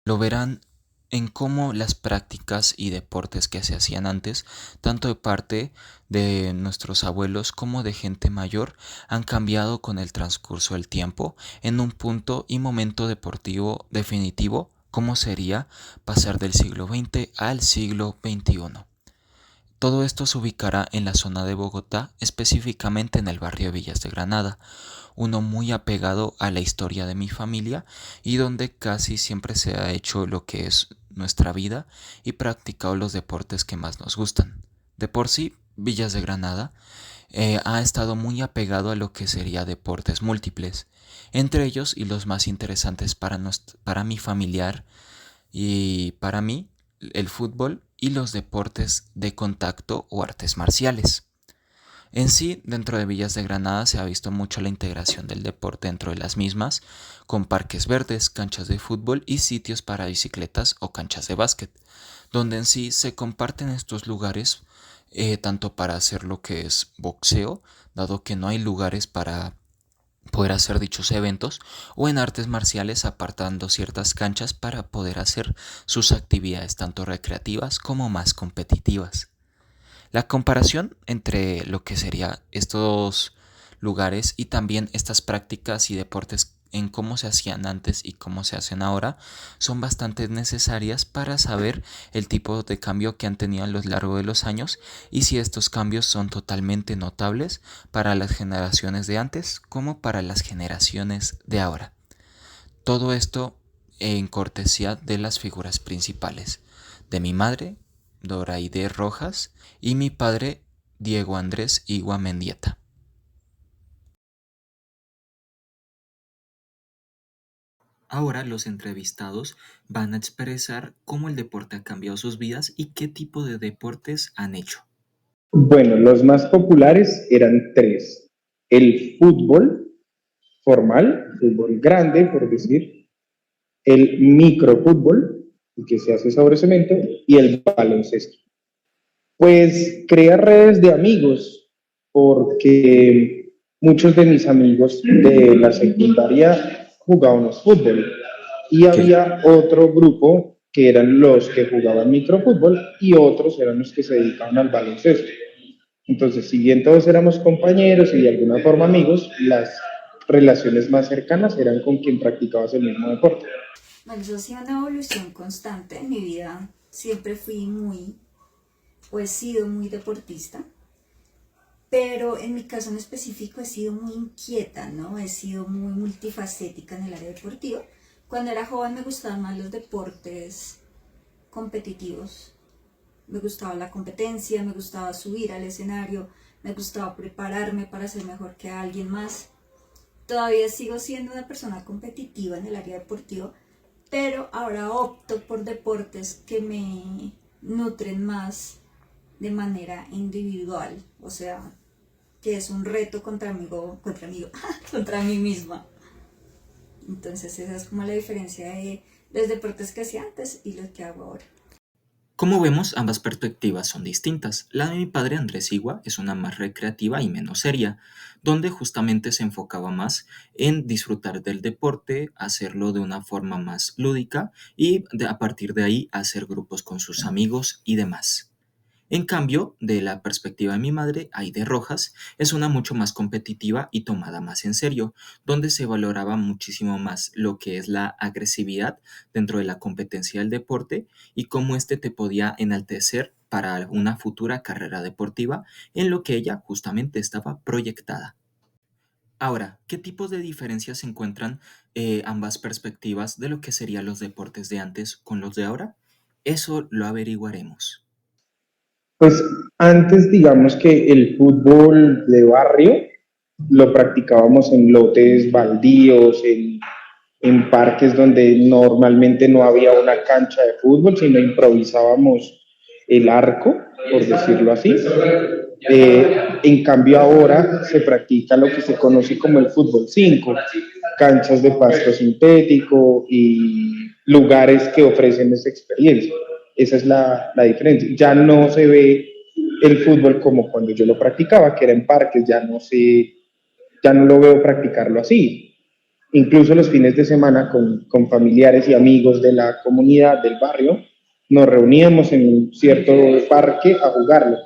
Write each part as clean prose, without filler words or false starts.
Lo verán en cómo las prácticas y deportes que se hacían antes, tanto de parte de nuestros abuelos como de gente mayor, han cambiado con el transcurso del tiempo en un punto y momento deportivo definitivo, como sería pasar del siglo XX al siglo XXI. Todo esto se ubicará en la zona de Bogotá, específicamente en el barrio Villas de Granada, uno muy apegado a la historia de mi familia y donde casi siempre se ha hecho lo que es nuestra vida y practicado los deportes que más nos gustan. De por sí, Villas de Granada ha estado muy apegado a lo que sería deportes múltiples, entre ellos y los más interesantes para mi familiar y para mí, el fútbol y los deportes de contacto o artes marciales. En sí, dentro de Villas de Granada se ha visto mucho la integración del deporte dentro de las mismas, con parques verdes, canchas de fútbol y sitios para bicicletas o canchas de básquet, donde en sí se comparten estos lugares tanto para hacer lo que es boxeo, dado que no hay lugares para poder hacer dichos eventos, o en artes marciales apartando ciertas canchas para poder hacer sus actividades tanto recreativas como más competitivas. La comparación entre lo que serían estos lugares y también estas prácticas y deportes en cómo se hacían antes y cómo se hacen ahora son bastante necesarias para saber el tipo de cambio que han tenido a lo largo de los años y si estos cambios son totalmente notables para las generaciones de antes como para las generaciones de ahora. Todo esto en cortesía de las figuras principales, de mi madre, Doraide Rojas, y mi padre, Diego Andrés Igua Mendieta. Ahora los entrevistados van a expresar cómo el deporte ha cambiado sus vidas y qué tipo de deportes han hecho. Bueno, los más populares eran tres. El fútbol formal, fútbol grande, por decir, el microfútbol, que se hace sobre cemento, y el baloncesto. Pues crea redes de amigos, porque muchos de mis amigos de la secundaria jugábamos fútbol y Ok. había otro grupo que eran los que jugaban microfútbol y otros eran los que se dedicaban al baloncesto. Entonces, si bien todos éramos compañeros y de alguna forma amigos, las relaciones más cercanas eran con quien practicabas el mismo deporte. Bueno, eso ha sido una evolución constante en mi vida. Siempre fui muy, o he sido muy deportista, pero en mi caso en específico he sido muy inquieta, ¿no? He sido muy multifacética en el área deportiva. Cuando era joven me gustaban más los deportes competitivos. Me gustaba la competencia, me gustaba subir al escenario, me gustaba prepararme para ser mejor que alguien más. Todavía sigo siendo una persona competitiva en el área deportiva, pero ahora opto por deportes que me nutren más de manera individual, o sea, que es un reto contra mí misma. Entonces esa es como la diferencia de los deportes que hacía antes y los que hago ahora. Como vemos, ambas perspectivas son distintas. La de mi padre Andrés Igua es una más recreativa y menos seria, donde justamente se enfocaba más en disfrutar del deporte, hacerlo de una forma más lúdica y a partir de ahí hacer grupos con sus amigos y demás. En cambio, de la perspectiva de mi madre, Aide Rojas, es una mucho más competitiva y tomada más en serio, donde se valoraba muchísimo más lo que es la agresividad dentro de la competencia del deporte y cómo éste te podía enaltecer para una futura carrera deportiva en lo que ella justamente estaba proyectada. Ahora, ¿qué tipos de diferencias se encuentran ambas perspectivas de lo que serían los deportes de antes con los de ahora? Eso lo averiguaremos. Pues antes, digamos que el fútbol de barrio lo practicábamos en lotes baldíos, en parques donde normalmente no había una cancha de fútbol, sino improvisábamos el arco, por decirlo así. En cambio ahora se practica lo que se conoce como el fútbol 5, canchas de pasto sintético y lugares que ofrecen esa experiencia. Esa es la diferencia. Ya no se ve el fútbol como cuando yo lo practicaba, que era en parques, ya no lo veo practicarlo así. Incluso los fines de semana con familiares y amigos de la comunidad del barrio, nos reuníamos en un cierto parque a jugarlo.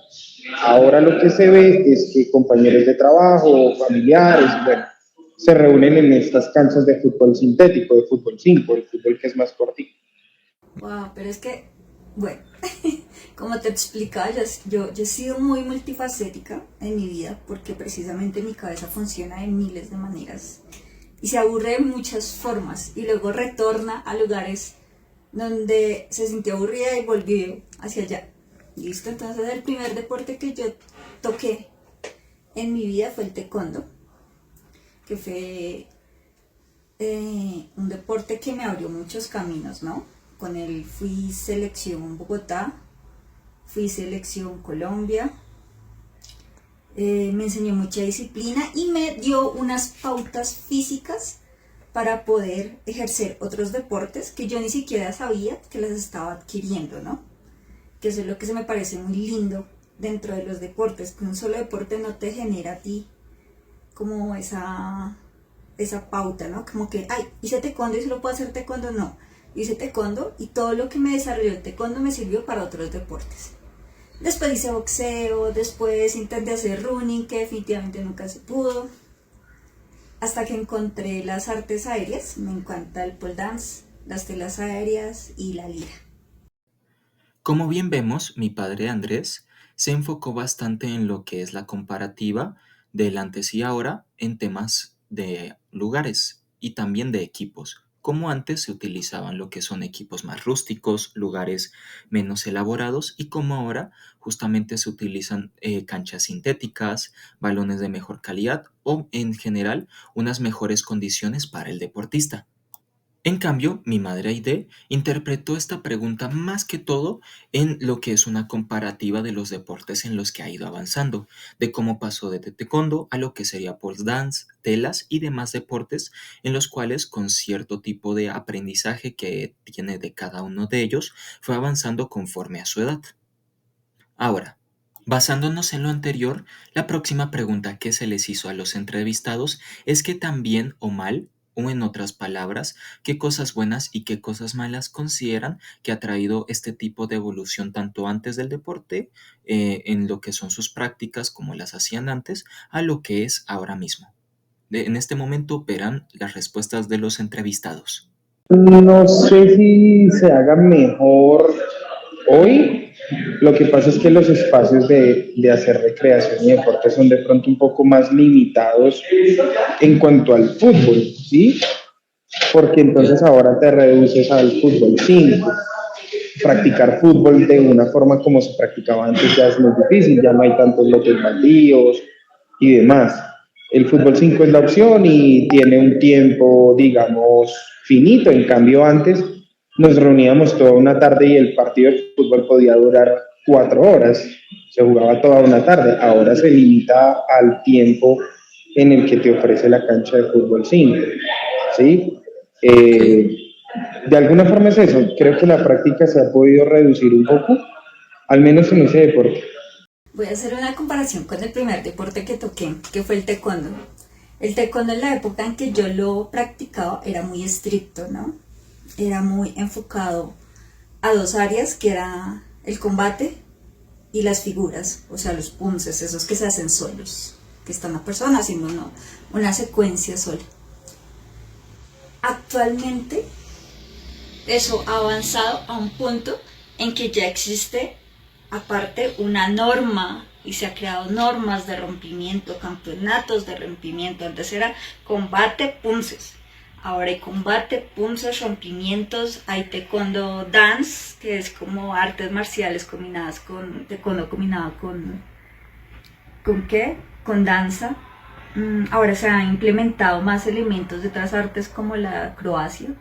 Ahora lo que se ve es que compañeros de trabajo, familiares, bueno, se reúnen en estas canchas de fútbol sintético, de fútbol 5, el fútbol que es más cortito. Wow, pero es que, bueno, como te explicaba, yo he sido muy multifacética en mi vida porque precisamente mi cabeza funciona de miles de maneras y se aburre de muchas formas y luego retorna a lugares donde se sintió aburrida y volvió hacia allá. Listo, entonces el primer deporte que yo toqué en mi vida fue el taekwondo, que fue un deporte que me abrió muchos caminos, ¿no? Con él fui selección Bogotá, fui selección Colombia, me enseñó mucha disciplina y me dio unas pautas físicas para poder ejercer otros deportes que yo ni siquiera sabía que las estaba adquiriendo, ¿no? Que eso es lo que se me parece muy lindo dentro de los deportes, que un solo deporte no te genera a ti como esa pauta, ¿no? Como que, ay, hice taekwondo y solo puedo hacer taekwondo, no. Hice taekwondo y todo lo que me desarrolló el taekwondo me sirvió para otros deportes. Después hice boxeo, después intenté hacer running, que definitivamente nunca se pudo. Hasta que encontré las artes aéreas, me encanta el pole dance, las telas aéreas y la lira. Como bien vemos, mi padre Andrés se enfocó bastante en lo que es la comparativa del antes y ahora en temas de lugares y también de equipos. Como antes se utilizaban lo que son equipos más rústicos, lugares menos elaborados y como ahora justamente se utilizan canchas sintéticas, balones de mejor calidad o en general unas mejores condiciones para el deportista. En cambio, mi madre Aide interpretó esta pregunta más que todo en lo que es una comparativa de los deportes en los que ha ido avanzando, de cómo pasó de taekwondo a lo que sería pole dance, telas y demás deportes en los cuales con cierto tipo de aprendizaje que tiene de cada uno de ellos fue avanzando conforme a su edad. Ahora, basándonos en lo anterior, la próxima pregunta que se les hizo a los entrevistados es qué tan bien o mal, o en otras palabras, qué cosas buenas y qué cosas malas consideran que ha traído este tipo de evolución tanto antes del deporte, en lo que son sus prácticas como las hacían antes, a lo que es ahora mismo. En este momento verán las respuestas de los entrevistados. No sé si se haga mejor hoy. Lo que pasa es que los espacios de hacer recreación y deporte son de pronto un poco más limitados en cuanto al fútbol, ¿sí? Porque entonces ahora te reduces al fútbol 5. Practicar fútbol de una forma como se practicaba antes ya es muy difícil, ya no hay tantos lotes baldíos y demás. El fútbol 5 es la opción y tiene un tiempo, digamos, finito. En cambio, antes nos reuníamos toda una tarde y el partido de fútbol podía durar 4 horas. Se jugaba toda una tarde. Ahora se limita al tiempo en el que te ofrece la cancha de fútbol 5. ¿Sí? Ok. De alguna forma es eso. Creo que la práctica se ha podido reducir un poco, al menos en ese deporte. Voy a hacer una comparación con el primer deporte que toqué, que fue el taekwondo. El taekwondo en la época en que yo lo practicaba era muy estricto, ¿no? Era muy enfocado a dos áreas, que era el combate y las figuras, o sea, los punces, esos que se hacen solos, que está una persona haciendo una secuencia sola. Actualmente eso ha avanzado a un punto en que ya existe aparte una norma y se ha creado normas de rompimiento, campeonatos de rompimiento. Antes era combate, punces. Ahora hay combate, punces, rompimientos. Hay taekwondo dance, que es como artes marciales combinadas con taekwondo combinado ¿con qué? Con danza. Ahora se han implementado más elementos de otras artes como la acrobacia,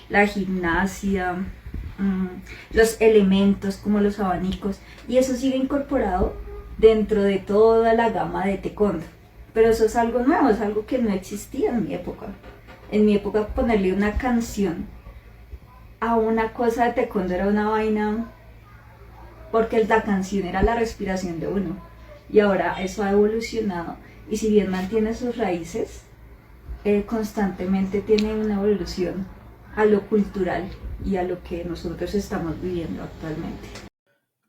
la gimnasia, los elementos como los abanicos, y eso sigue incorporado dentro de toda la gama de taekwondo. Pero eso es algo nuevo, es algo que no existía en mi época. En mi época ponerle una canción a una cosa de taekwondo era una vaina, porque la canción era la respiración de uno. Y ahora eso ha evolucionado y si bien mantiene sus raíces, constantemente tiene una evolución a lo cultural y a lo que nosotros estamos viviendo actualmente.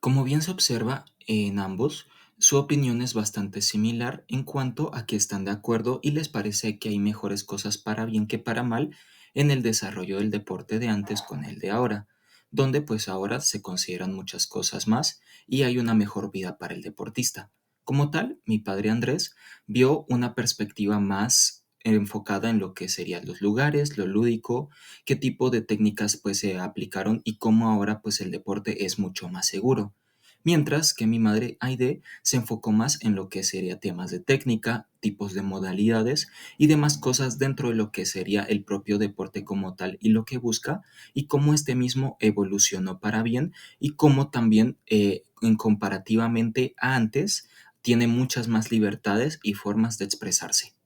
Como bien se observa en ambos, su opinión es bastante similar en cuanto a que están de acuerdo y les parece que hay mejores cosas para bien que para mal en el desarrollo del deporte de antes con el de ahora, donde pues ahora se consideran muchas cosas más y hay una mejor vida para el deportista. Como tal, mi padre Andrés vio una perspectiva más enfocada en lo que serían los lugares, lo lúdico, qué tipo de técnicas pues se aplicaron y cómo ahora pues el deporte es mucho más seguro. Mientras que mi madre Aide se enfocó más en lo que sería temas de técnica, tipos de modalidades y demás cosas dentro de lo que sería el propio deporte como tal y lo que busca y cómo este mismo evolucionó para bien y cómo también en comparativamente a antes tiene muchas más libertades y formas de expresarse.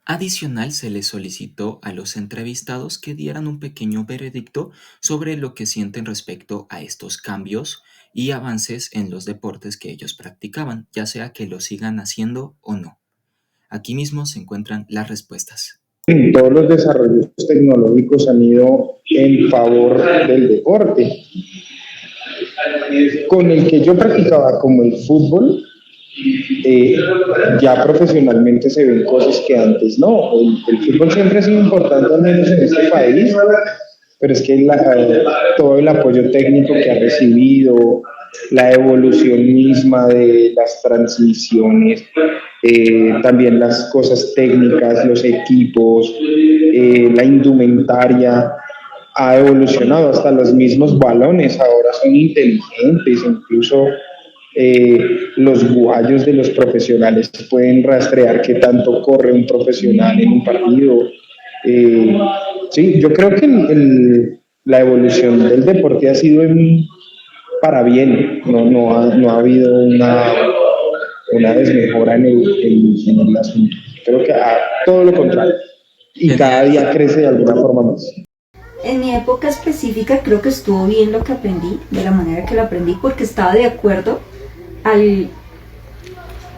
Adicional, se les solicitó a los entrevistados que dieran un pequeño veredicto sobre lo que sienten respecto a estos cambios y avances en los deportes que ellos practicaban, ya sea que lo sigan haciendo o no. Aquí mismo se encuentran las respuestas. Todos los desarrollos tecnológicos han ido en favor del deporte. Con el que yo practicaba como el fútbol, eh, ya profesionalmente se ven cosas que antes no. El fútbol siempre ha sido importante, al menos en este país, pero es que todo el apoyo técnico que ha recibido, la evolución misma de las transmisiones, también las cosas técnicas, los equipos, la indumentaria, ha evolucionado, hasta los mismos balones ahora son inteligentes, incluso eh, los guayos de los profesionales pueden rastrear qué tanto corre un profesional en un partido. Eh, sí, yo creo que la evolución del deporte ha sido para bien, no ha habido una desmejora en el asunto. Creo que todo lo contrario. Y cada Genial. día crece de alguna forma más. En mi época específica creo que estuvo bien lo que aprendí, de la manera que lo aprendí, porque estaba de acuerdo al,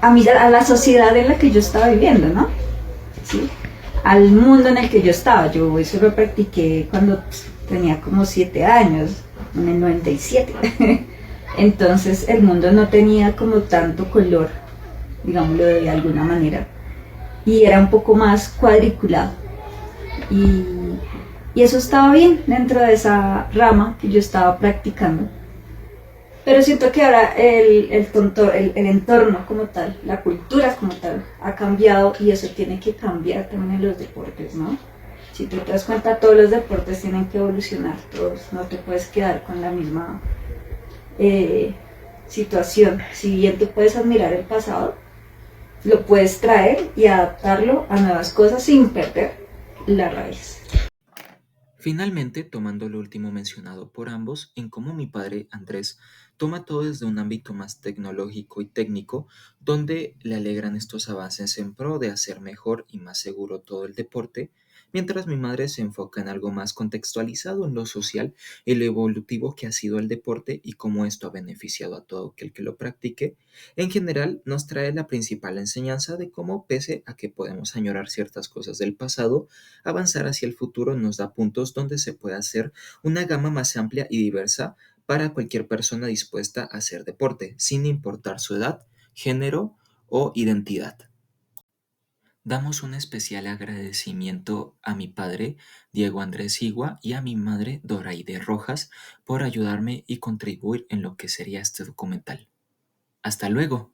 a la sociedad en la que yo estaba viviendo, ¿no? ¿Sí? Al mundo en el que yo estaba. Yo eso lo practiqué cuando tenía como 7 años, en el 97. Entonces el mundo no tenía como tanto color, digámoslo de alguna manera, y era un poco más cuadriculado. Y, y eso estaba bien dentro de esa rama que yo estaba practicando. Pero siento que ahora el entorno como tal, la cultura como tal, ha cambiado y eso tiene que cambiar también en los deportes, ¿no? Si tú te das cuenta, todos los deportes tienen que evolucionar, todos, no te puedes quedar con la misma eh, situación. Si bien tú puedes admirar el pasado, lo puedes traer y adaptarlo a nuevas cosas sin perder la raíz. Finalmente, tomando lo último mencionado por ambos, en cómo mi padre Andrés toma todo desde un ámbito más tecnológico y técnico, donde le alegran estos avances en pro de hacer mejor y más seguro todo el deporte, mientras mi madre se enfoca en algo más contextualizado en lo social y lo evolutivo que ha sido el deporte y cómo esto ha beneficiado a todo aquel que lo practique. En general, nos trae la principal enseñanza de cómo, pese a que podemos añorar ciertas cosas del pasado, avanzar hacia el futuro nos da puntos donde se puede hacer una gama más amplia y diversa para cualquier persona dispuesta a hacer deporte, sin importar su edad, género o identidad. Damos un especial agradecimiento a mi padre, Diego Andrés Igua, y a mi madre, Doraide Rojas, por ayudarme y contribuir en lo que sería este documental. Hasta luego.